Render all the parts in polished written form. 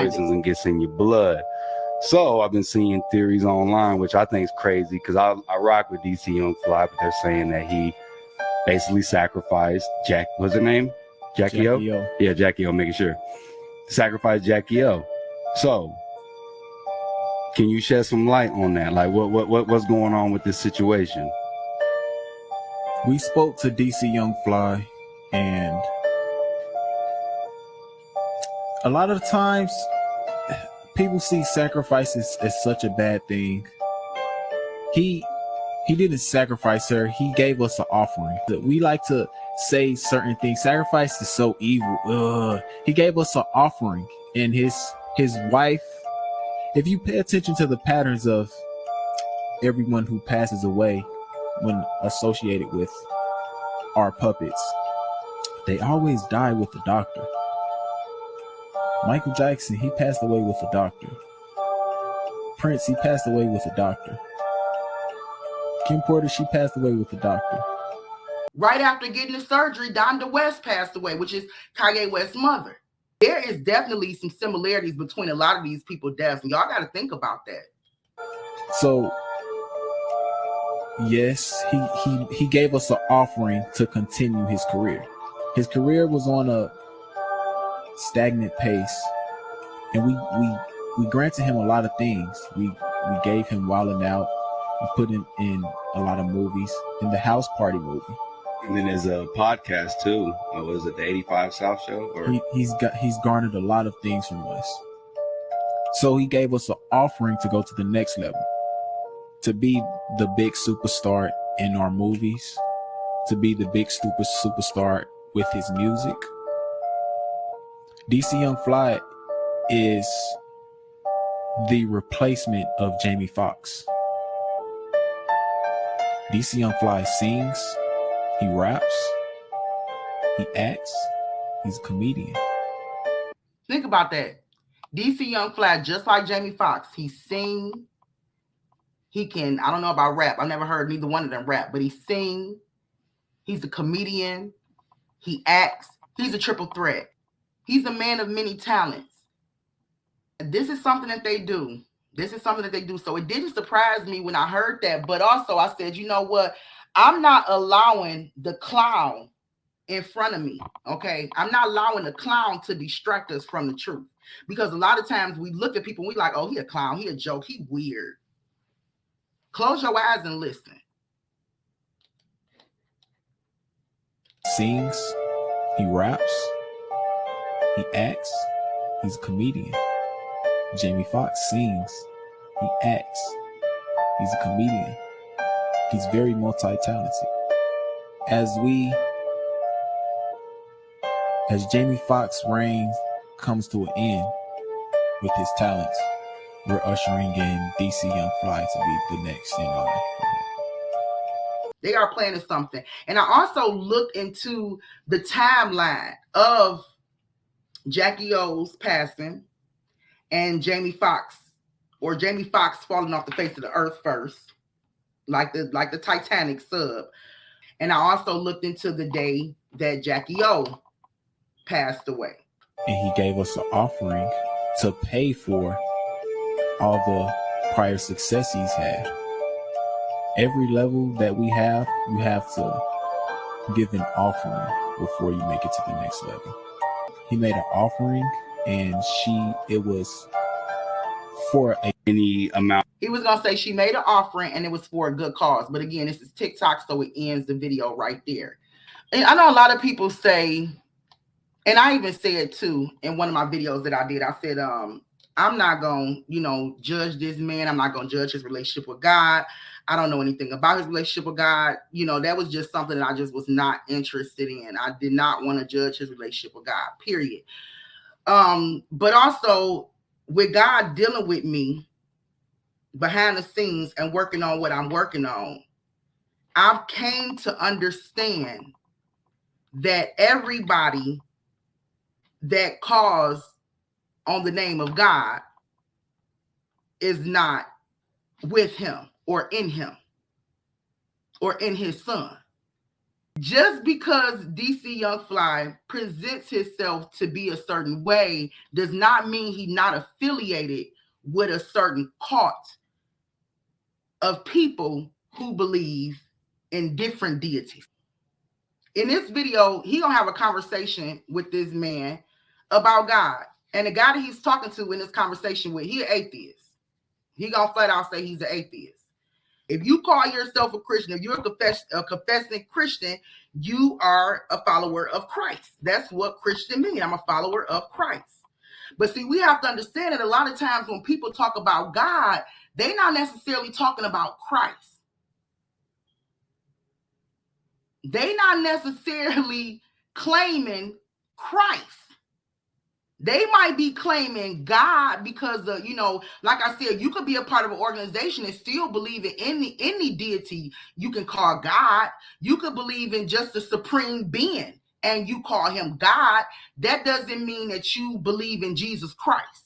poisons and gets in your blood. So I've been seeing theories online, which I think is crazy because I rock with DC YoungFly, but they're saying that he basically sacrificed what's her name? Jackie O? Yeah, Jackie O, making sure. Sacrificed Jackie O. So can you shed some light on that? Like what's going on with this situation? We spoke to DC YoungFly, and a lot of times people see sacrifices as such a bad thing. He didn't sacrifice her. He gave us an offering. We like to say certain things. Sacrifice is so evil. He gave us an offering, and his wife. If you pay attention to the patterns of everyone who passes away when associated with our puppets, they always die with the doctor. Michael Jackson, he passed away with a doctor. Prince, he passed away with a doctor. Kim Porter, she passed away with a doctor. Right after getting the surgery, Kanye West passed away, which is Kanye West's mother. There is definitely some similarities between a lot of these people's deaths, and y'all got to think about that. So, yes, he gave us an offering to continue his career. His career was on a stagnant pace, and we granted him a lot of things. We gave him Wildin' Out. We put him in a lot of movies, in the House Party movie. And then there's a podcast too. Was it the 85 South Show? Or he's garnered a lot of things from us. So he gave us an offering to go to the next level, to be the big superstar in our movies, to be the big superstar with his music. DC YoungFly is the replacement of Jamie Foxx. DC YoungFly sings, he raps, he acts, he's a comedian. Think about that. DC YoungFly, just like Jamie Foxx, he sing, he can, I don't know about rap. I've never heard neither one of them rap, but he sing, he's a comedian, he acts, he's a triple threat. He's a man of many talents. This is something that they do. So it didn't surprise me when I heard that, but also I said, you know what? I'm not allowing the clown in front of me, okay? I'm not allowing the clown to distract us from the truth. Because a lot of times we look at people and we like, oh, he a clown, he a joke, he weird. Close your eyes and listen. Sings, he raps, he acts, he's a comedian. Jamie Foxx sings, he acts, he's a comedian. He's very multi-talented. As Jamie Foxx's reign comes to an end with his talents, we're ushering in DC YoungFly to be the next in line. They are planning something. And I also looked into the timeline of Jackie O's passing and Jamie Foxx falling off the face of the earth first, like the Titanic sub. And I also looked into the day that Jackie O passed away. And he gave us an offering to pay for all the prior success he's had. Every level that we have, you have to give an offering before you make it to the next level. He made an offering, and it was for any amount. He was gonna say she made an offering and it was for a good cause. But again, this is TikTok, so it ends the video right there. And I know a lot of people say, and I even said too in one of my videos that I did, I said, I'm not gonna, judge this man. I'm not gonna judge his relationship with God. I don't know anything about his relationship with God. That was just something that I just was not interested in. I did not want to judge his relationship with God, period. But also with God dealing with me behind the scenes and working on what I'm working on, I've came to understand that everybody that calls on the name of God is not with him or in him or in his son. Just because DC YoungFly presents himself to be a certain way does not mean he's not affiliated with a certain cult of people who believe in different deities. In this video, he gonna have a conversation with this man about God. And the guy that he's talking to in this conversation with, he an atheist. He gonna flat out say he's an atheist. If you call yourself a Christian, if you're a confessing Christian, you are a follower of Christ. That's what Christian means. I'm a follower of Christ. But see, we have to understand that a lot of times when people talk about God, they're not necessarily talking about Christ. They're not necessarily claiming Christ. They might be claiming God because of, like I said, you could be a part of an organization and still believe in any deity you can call God. You could believe in just the supreme being and you call him God. That doesn't mean that you believe in Jesus Christ,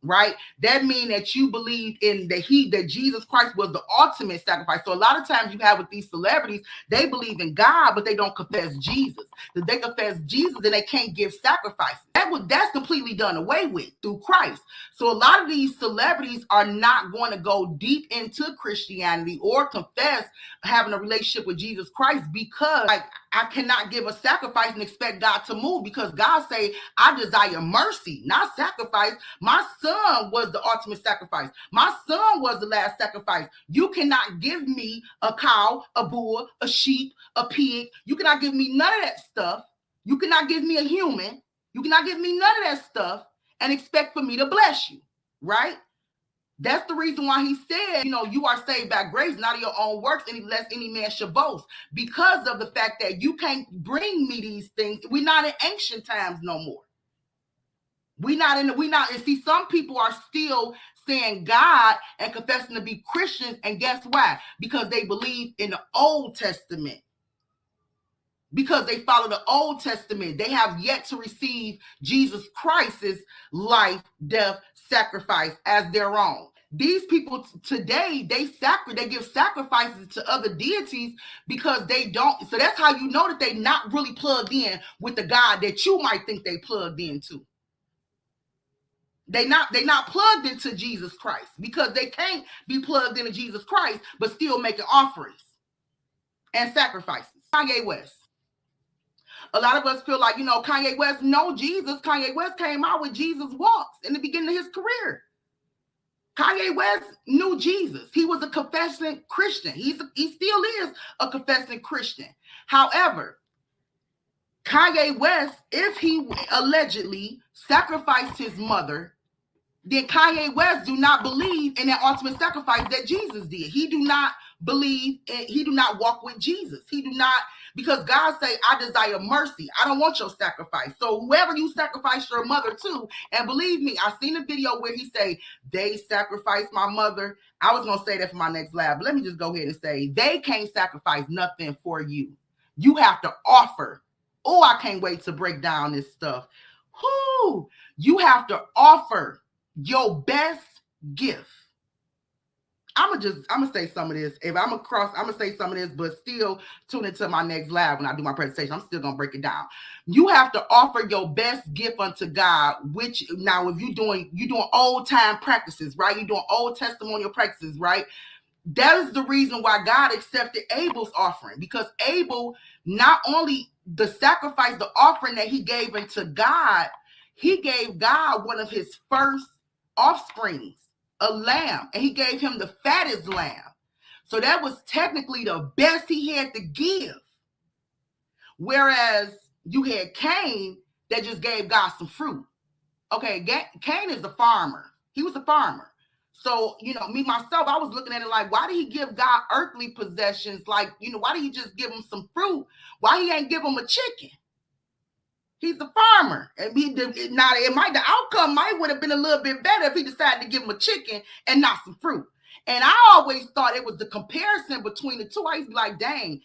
right? That means that you believe in that Jesus Christ was the ultimate sacrifice. So a lot of times you have with these celebrities, they believe in God, but they don't confess Jesus. If they confess Jesus, then they can't give sacrifices. That's completely done away with through Christ. So a lot of these celebrities are not going to go deep into Christianity or confess having a relationship with Jesus Christ because I cannot give a sacrifice and expect God to move, because God say, I desire mercy, not sacrifice. My son was the ultimate sacrifice. My son was the last sacrifice. You cannot give me a cow, a bull, a sheep, a pig. You cannot give me none of that stuff. You cannot give me a human. You cannot give me none of that stuff and expect for me to bless you, right? That's the reason why he said, you are saved by grace, not of your own works, lest any man should boast. Because of the fact that you can't bring me these things. We're not in ancient times no more. And see, some people are still saying God and confessing to be Christians. And guess why? Because they believe in the Old Testament. Because they follow the Old Testament. They have yet to receive Jesus Christ's life, death, sacrifice as their own. These people today, they give sacrifices to other deities because they don't. So that's how you know that they're not really plugged in with the God that you might think they plugged into. They're not plugged into Jesus Christ, because they can't be plugged into Jesus Christ but still making offerings and sacrifices. Kanye West. A lot of us feel like, Kanye West know Jesus. Kanye West came out with Jesus Walks in the beginning of his career. Kanye West knew Jesus. He was a confessing Christian. He still is a confessing Christian. However, Kanye West, if he allegedly sacrificed his mother, then Kanye West do not believe in that ultimate sacrifice that Jesus did. He do not believe, he do not walk with Jesus. He do not, because God say, I desire mercy. I don't want your sacrifice. So whoever you sacrifice your mother to, and believe me, I've seen a video where he say, they sacrificed my mother. I was going to say that for my next live, but let me just go ahead and say, they can't sacrifice nothing for you. You have to offer. Oh, I can't wait to break down this stuff. Whoo, you have to offer your best gift. I'm gonna say some of this. If I'm gonna say some of this, but still tune into my next live when I do my presentation. I'm still gonna break it down. You have to offer your best gift unto God, which now if you're doing old time practices, right? You're doing old testimonial practices, right? That is the reason why God accepted Abel's offering, because Abel, not only the sacrifice, the offering that he gave unto God, he gave God one of his first offsprings, a lamb, and he gave him the fattest lamb. So that was technically the best he had to give. Whereas you had Cain that just gave God some fruit. Okay, Cain is a farmer. He was a farmer. So, me, myself, I was looking at it like, why did he give God earthly possessions? Like, why did he just give him some fruit? Why he ain't give him a chicken? He's a farmer. And the outcome might would have been a little bit better if he decided to give him a chicken and not some fruit. And I always thought it was the comparison between the two. I used to be like, dang,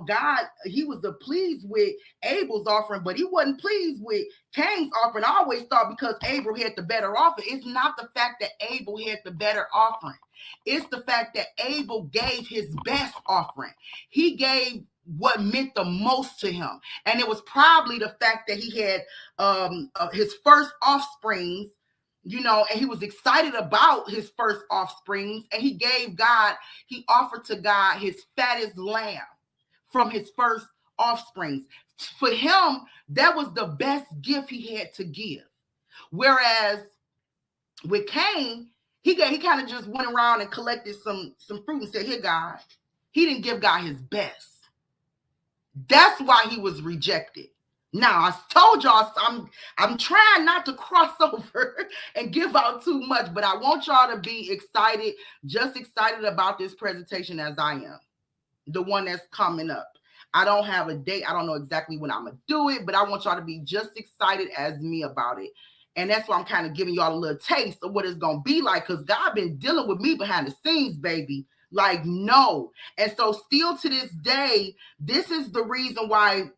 God, he was pleased with Abel's offering, but he wasn't pleased with Cain's offering. I always thought because Abel had the better offering. It's not the fact that Abel had the better offering. It's the fact that Abel gave his best offering. He gave what meant the most to him. And it was probably the fact that he had his first offsprings, you know, and he was excited about his first offsprings, and he offered to God his fattest lamb from his first offsprings. For him, that was the best gift he had to give. Whereas with Cain, he kind of just went around and collected some fruit and said, "Here, God." He didn't give God his best. That's why he was rejected. Now, I told y'all I'm trying not to cross over and give out too much, but I want y'all to be excited, just excited about this presentation as I am, the one that's coming up. I don't have a date. I don't know exactly when I'm going to do it, but I want y'all to be just excited as me about it. And that's why I'm kind of giving y'all a little taste of what it's going to be like, because God been dealing with me behind the scenes, baby. Like, no. And so still to this day, this is the reason why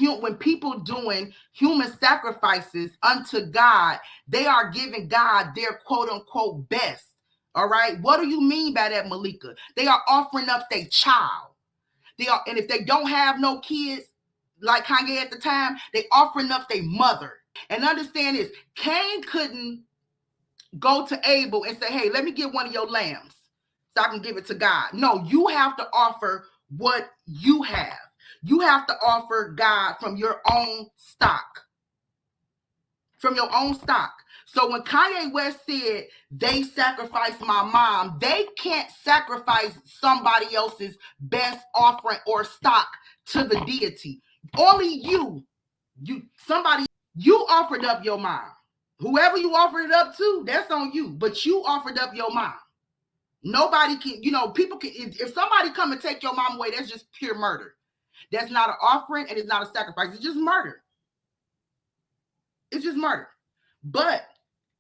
when people doing human sacrifices unto God, they are giving God their quote unquote best. All right. What do you mean by that, Malika? They are offering up their child. And if they don't have no kids, like Kanye at the time, they offering up their mother. And understand this, Cain couldn't go to Abel and say, "Hey, let me get one of your lambs so I can give it to God." No, you have to offer what you have. You have to offer God from your own stock. From your own stock. So when Kanye West said they sacrificed my mom, they can't sacrifice somebody else's best offering or stock to the deity. Only you offered up your mom. Whoever you offered it up to, that's on you. But you offered up your mom. Nobody can, people can, if somebody come and take your mom away, that's just pure murder. That's not an offering and it's not a sacrifice. It's just murder. It's just murder. But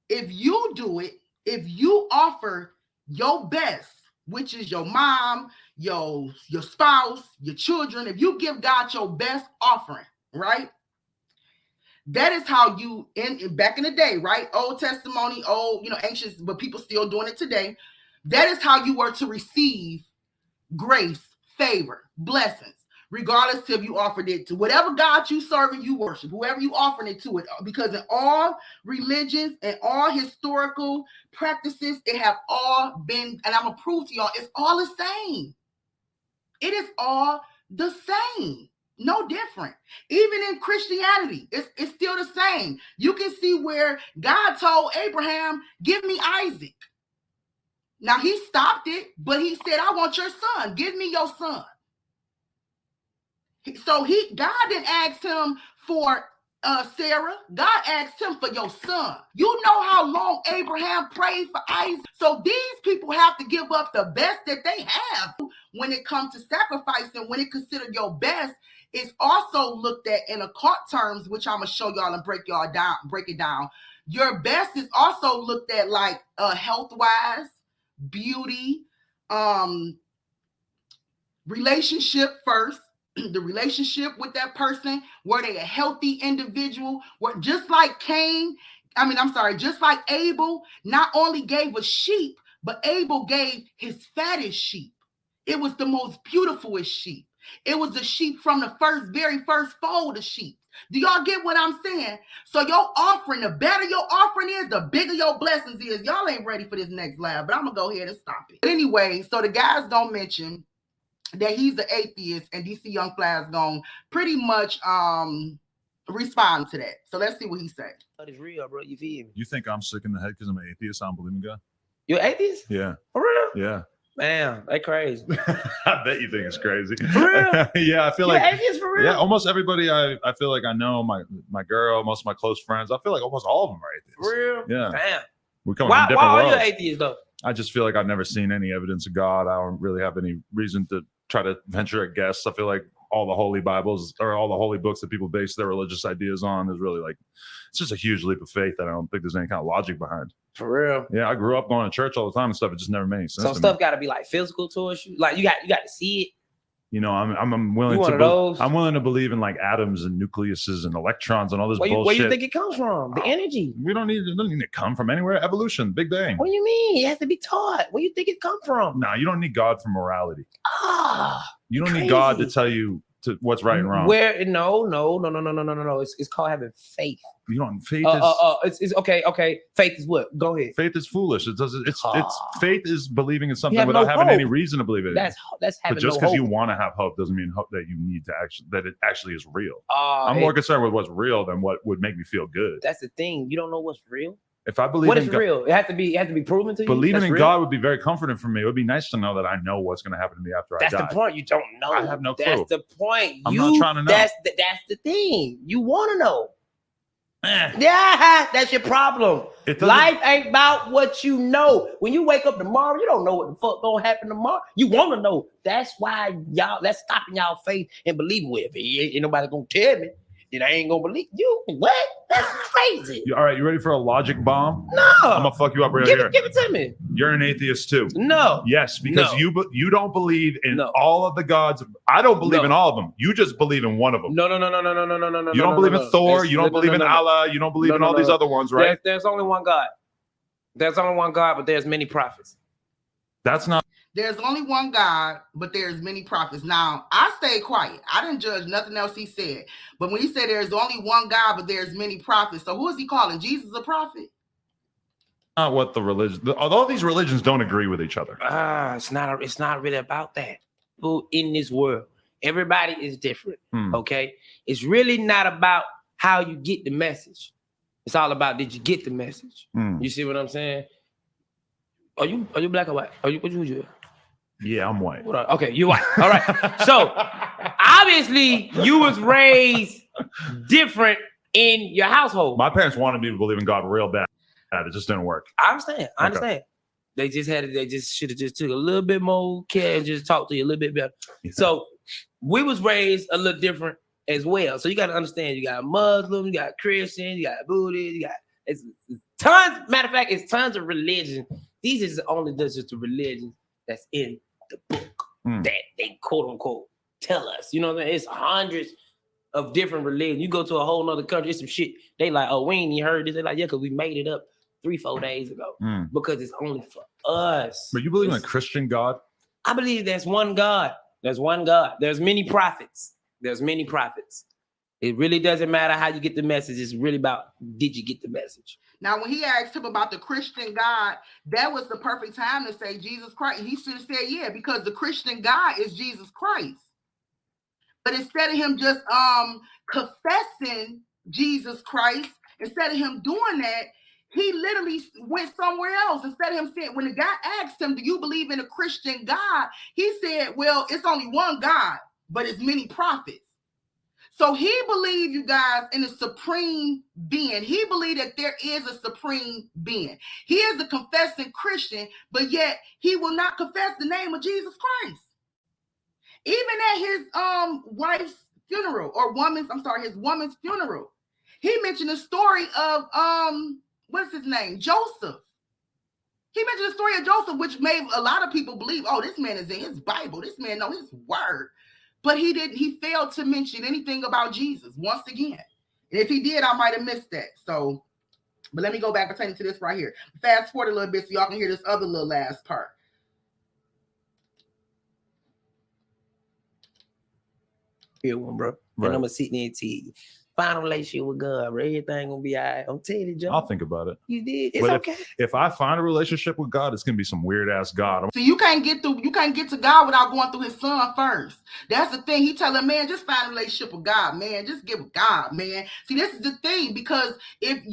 if you do it, if you offer your best, which is your mom, your spouse, your children, if you give God your best offering, right? That is how you, back in the day, right? Old testimony, ancient, but people still doing it today. That is how you were to receive grace, favor, blessings, regardless if you offered it to whatever God you serve and you worship, whoever you offering it to it. Because in all religions and all historical practices, it have all been, and I'm going to prove to y'all, it's all the same. It is all the same. No different. Even in Christianity, it's still the same. You can see where God told Abraham, "Give me Isaac." Now he stopped it, but he said, "I want your son. Give me your son." So God didn't ask him for Sarah. God asked him for your son. You know how long Abraham prayed for Isaac. So these people have to give up the best that they have when it comes to sacrificing. When it considered your best, it's also looked at in occult terms, which I'm gonna show y'all and break it down. Your best is also looked at like health-wise, beauty, relationship first. The relationship with that person, were they a healthy individual? Just like Abel not only gave a sheep, but Abel gave his fattest sheep. It was the most beautifulest sheep. It was the sheep from the very first fold of sheep. Do y'all get what I'm saying? So your offering, the better your offering is, the bigger your blessings is. Y'all ain't ready for this next live, but I'm gonna go ahead and stop it. But anyway, so the guys don't mention that he's the atheist, and DC YoungFly is going to pretty much respond to that. So let's see what he said. That is real, bro. You feel me? You think I'm sick in the head because I'm an atheist? I don't believe in God. You're atheist? Yeah. For real? Yeah. Man, that's crazy. I bet you think it's crazy. For real? Yeah, I feel You're like atheist for real? Yeah, almost everybody I feel like I know, my girl, most of my close friends, I feel like almost all of them are atheists. For real? Yeah. Damn. We come from different why worlds. are you atheist though? I just feel like I've never seen any evidence of God. I don't really have any reason to try to venture a guess. I feel like all the holy Bibles or all the holy books that people base their religious ideas on is really like, it's just a huge leap of faith that I don't think there's any kind of logic behind. For real? Yeah, I grew up going to church all the time and stuff. It just never made sense. Some stuff got to be like physical towards you. Like you got to see it. You know, I'm willing You one to of those? I'm willing to believe in like atoms and nucleuses and electrons and all this Where bullshit. you think it comes from? The energy. It doesn't need to come from anywhere. Evolution, Big Bang. What do you mean? It has to be taught. Where you think it come from? No, you don't need God for morality. You don't crazy. need God to tell you what's right and wrong. Where no. It's called having faith. You don't. Faith It's okay. Faith is what? Go ahead. Faith is foolish. It's faith is believing in something have without no having hope. any reason to believe it. That's having But just no because hope. you want to have hope doesn't mean hope that you need to that it actually is real. I'm Hey, more concerned with what's real than what would make me feel good. That's the thing. You don't know what's real. If I believe What in is God, real? It has to be proven to you. believing That's in real? God would be very comforting for me. It would be nice to know that I know what's going to happen to me after That's I die. the point. You don't know. I have no clue. That's the point. I'm not trying to know. That's the thing. You want to know. Yeah, that's your problem. Life ain't about what you know. When you wake up tomorrow, you don't know what the fuck gonna happen tomorrow. You want to know. That's why that's stopping y'all faith and believing with. Ain't nobody gonna tell me. Then I ain't gonna believe you. What? That's crazy. All right, you ready for a logic bomb? No. I'm gonna fuck you up Give here. it to me. You're an atheist too. No. Yes, because No. you don't believe in No. all of the gods. I don't believe No. in all of them. You just believe in one of them. No. You don't believe in Thor. You don't believe in Allah. You don't believe in all these other ones, right? There's only one God. There's only one God, but there's many prophets. That's not. There's only one God, but there's many prophets. Now, I stayed quiet. I didn't judge nothing else he said. But when he said there's only one God, but there's many prophets, so who is he calling? Jesus a prophet? Not what the religion. All these religions don't agree with each other. It's not really about that. People in this world, everybody is different. Okay, it's really not about how you get the message. It's all about did you get the message? You see what I'm saying? Are you black or white? What you? Yeah, I'm white. Okay, you're white. All right. So obviously you was raised different in your household. My parents wanted me to believe in God real bad. It just didn't work. I understand. They just should have just took a little bit more care and just talked to you a little bit better. Yeah. So we was raised a little different as well. So you got to understand, you got Muslims, you got Christians, you got Buddhists, you got it's tons. Matter of fact, it's tons of religion. These is only just the religions that's in the book that they quote unquote tell us. You know what I mean? It's hundreds of different religions. You go to a whole nother country, it's some shit. They like, oh, we ain't even heard this. They like, yeah, because we made it up 3-4 days ago because it's only for us. But you believe in a Christian God? I believe there's one God. There's one God. There's many prophets. There's many prophets. It really doesn't matter how you get the message. It's really about did you get the message? Now, when he asked him about the Christian God, that was the perfect time to say Jesus Christ. He should have said, yeah, because the Christian God is Jesus Christ. But instead of him just confessing Jesus Christ, instead of him doing that, he literally went somewhere else. Instead of him saying, when the guy asked him, do you believe in a Christian God? He said, well, it's only one God, but it's many prophets. So he believed, you guys, in a supreme being. He believed that there is a supreme being. He is a confessing Christian, but yet he will not confess the name of Jesus Christ. Even at his wife's funeral, his woman's funeral, he mentioned the story of what's his name? Joseph. He mentioned the story of Joseph, which made a lot of people believe, oh, this man is in his Bible. This man knows his word. But he failed to mention anything about Jesus once again. And if he did, I might have missed that. So, but let me go back pertaining to this right here. Fast forward a little bit so y'all can hear this other little last part. Here one, bro. Right. And I'm gonna sit there and tell you. Find a relationship with God, bro. Everything gonna be all right. I'm telling you, Joe. I'll think about it. You did. It's But okay. If I find a relationship with God, it's gonna be some weird ass God. So you can't get to God without going through his son first. That's the thing. He telling man, just find a relationship with God, man. Just get with God, man. See, this is the thing, because if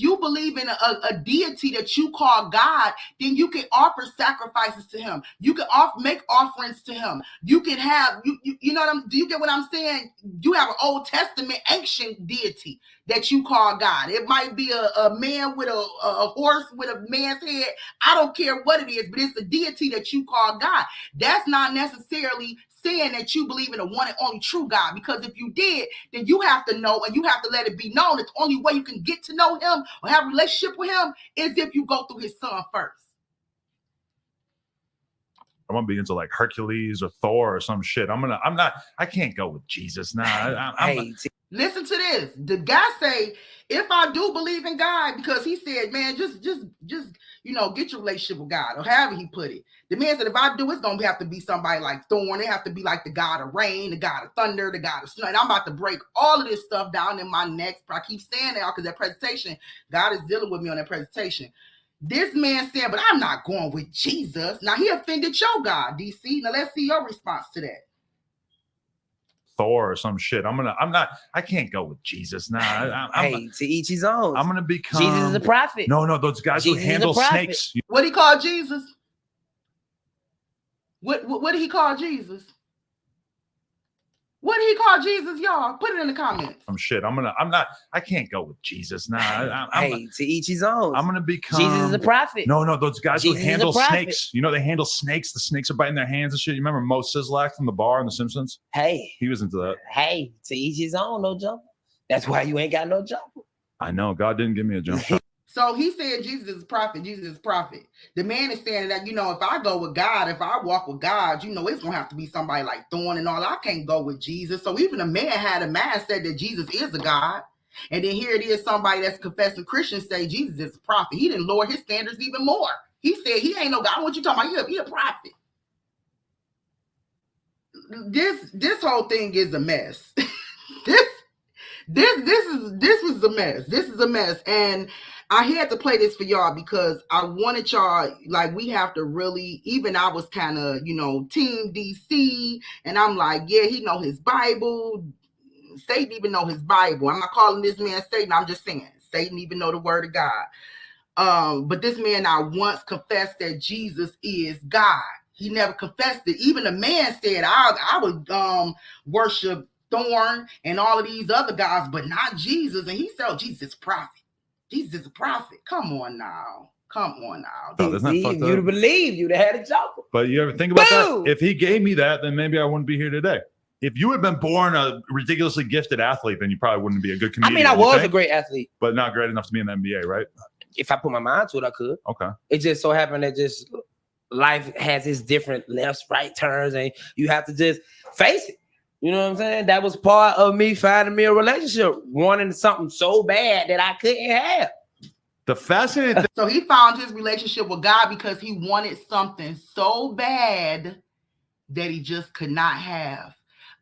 you believe in a deity that you call God, then you can offer sacrifices to him. You can make offerings to him. You can have you know what do you get what I'm saying? You have an Old Testament ancient deity that you call God. It might be a man with a horse with a man's head. I don't care what it is, but it's a deity that you call God. That's not necessarily saying that you believe in a one and only true God, because if you did, then you have to know and you have to let it be known that the only way you can get to know him or have a relationship with him is if you go through his son first. I'm gonna be into like Hercules or Thor or some shit. I can't go with Jesus. Nah. Listen to this. The guy say, if I do believe in God, because he said, man, just get your relationship with God, or however he put it. The man said, if I do, it's gonna have to be somebody like Thorn. It have to be like the God of rain, the God of thunder, the God of snow. And I'm about to break all of this stuff down in my next. I keep saying that because that presentation, God is dealing with me on that presentation. This man said, but I'm not going with Jesus. Now he offended your God, DC. Now let's see your response to that. Thor or some shit. I can't go with Jesus. Nah. To each his own. I'm gonna become Jesus is a prophet. No, those guys Jesus who handle is a prophet. snakes. What did he call Jesus? What did he call Jesus? What did he call Jesus, y'all? Put it in the comments. I can't go with Jesus. Nah. To each his own. I'm gonna become Jesus is a prophet. No, those guys Jesus who handle is a prophet. snakes. You know, they handle snakes. The snakes are biting their hands and shit. You remember Mo Sislak from the bar in The Simpsons? Hey. He was into that. Hey, to each his own, no jumper. That's why you ain't got no jumper. I know. God didn't give me a jump shot. So he said Jesus is a prophet. Jesus is a prophet. The man is saying that, if I go with God, if I walk with God, it's going to have to be somebody like Thorn and all. I can't go with Jesus. So even a man had a mindset that Jesus is a God. And then here it is, somebody that's confessing Christian say Jesus is a prophet. He didn't lower his standards even more. He said he ain't no God. What you talking about? He a prophet. This whole thing is a mess. This was a mess. This is a mess. And I had to play this for y'all because I wanted y'all, like, we have to really, even I was kind of, team DC, and I'm like, yeah, he know his Bible. Satan even know his Bible. I'm not calling this man Satan. I'm just saying Satan even know the word of God. But this man now once confessed that Jesus is God. He never confessed it. Even the man said, I would worship Thorn and all of these other gods, but not Jesus. And he said, oh, Jesus is a prophet. Jesus is a prophet. Come on now. Oh, isn't that fucked up? You'd have believed you'd have had a job. But you ever think about that? If he gave me that, then maybe I wouldn't be here today. If you had been born a ridiculously gifted athlete, then you probably wouldn't be a good comedian. I was a great athlete, but not great enough to be in the NBA, right? If I put my mind to it, I could. Okay. It just so happened that just life has its different lefts, right turns, and you have to just face it. You know what I'm saying? That was part of me finding me a relationship, wanting something so bad that I couldn't have. The fascinating thing. So he found his relationship with God because he wanted something so bad that he just could not have.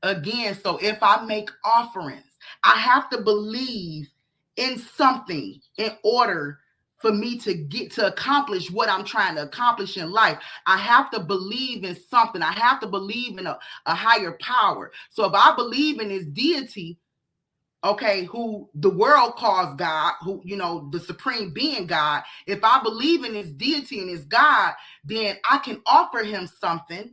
Again, so if I make offerings, I have to believe in something in order for me to accomplish what I'm trying to accomplish in life. I have to believe in something. I have to believe in a higher power. So if I believe in his deity, okay, who the world calls God, who, the supreme being God, if I believe in his deity and his God, then I can offer him something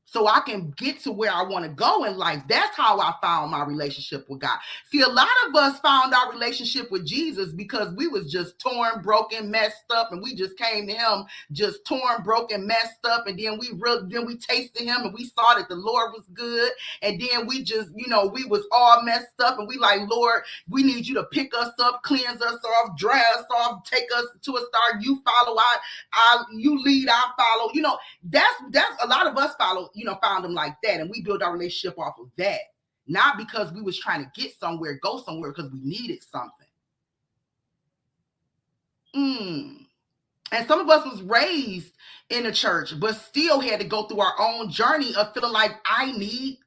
so I can get to where I want to go in life. That's how I found my relationship with God. See, a lot of us found our relationship with Jesus because we was just torn, broken, messed up, and we just came to him just torn, broken, messed up, and then we tasted him and we saw that the Lord was good, and then we just, we was all messed up, and we like, Lord, we need you to pick us up, cleanse us off, dry us off, take us to a star. You follow, you lead, I follow. That's a lot of us follow. Found him like that, and we built our relationship off of that, not because we was trying to get somewhere, go somewhere, because we needed something. And some of us was raised in a church, but still had to go through our own journey of feeling like I need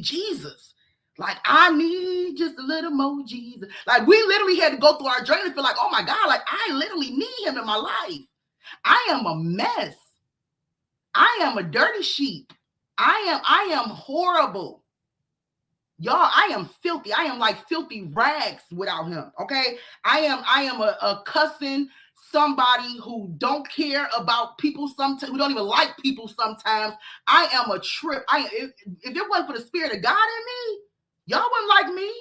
Jesus. Like, I need just a little more Jesus. Like, we literally had to go through our journey and feel like, oh my God, like I literally need him in my life. I am a mess. I am a dirty sheep. I am horrible. Y'all, I am filthy. I am like filthy rags without him. Okay. I am a cussing somebody who don't care about people sometimes, who don't even like people sometimes. I am a trip. If it wasn't for the spirit of God in me, y'all wouldn't like me.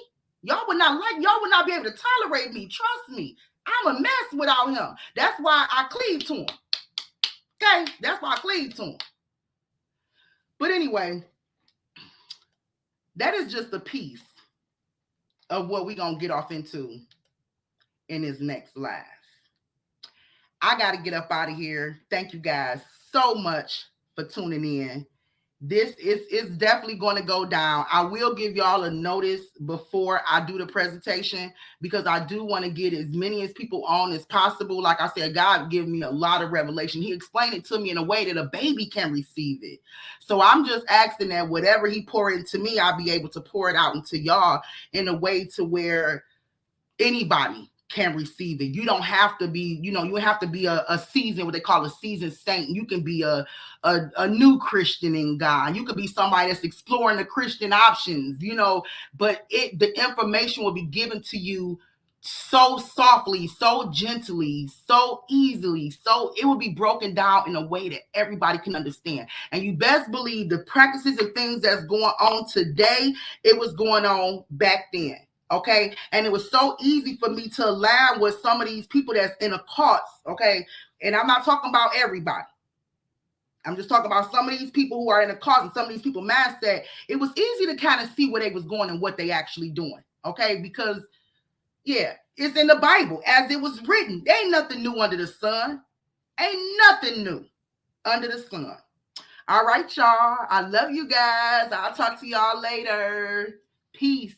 Y'all would not be able to tolerate me. Trust me. I'm a mess without him. That's why I cleave to him. Okay. That's why I cleave to him. But anyway, that is just a piece of what we're going to get off into in this next live. I got to get up out of here. Thank you guys so much for for tuning in. This is definitely going to go down. I will give y'all a notice before I do the presentation because I do want to get as many as people on as possible. Like I said, God gave me a lot of revelation. He explained it to me in a way that a baby can receive it. So I'm just asking that whatever he pour into me, I'll be able to pour it out into y'all in a way to where anybody can receive it. You don't have to be, you don't have to be a seasoned, what they call a seasoned saint. You can be a new Christian in God. You could be somebody that's exploring the Christian options, but the information will be given to you so softly, so gently, so easily. So it will be broken down in a way that everybody can understand. And you best believe the practices and things that's going on today, it was going on back then. Okay. And it was so easy for me to align with some of these people that's in a cult. Okay. And I'm not talking about everybody. I'm just talking about some of these people who are in a cult and some of these people mindset. It was easy to kind of see where they was going and what they actually doing. Okay. Because yeah, it's in the Bible as it was written. There ain't nothing new under the sun. Ain't nothing new under the sun. All right, y'all. I love you guys. I'll talk to y'all later. Peace.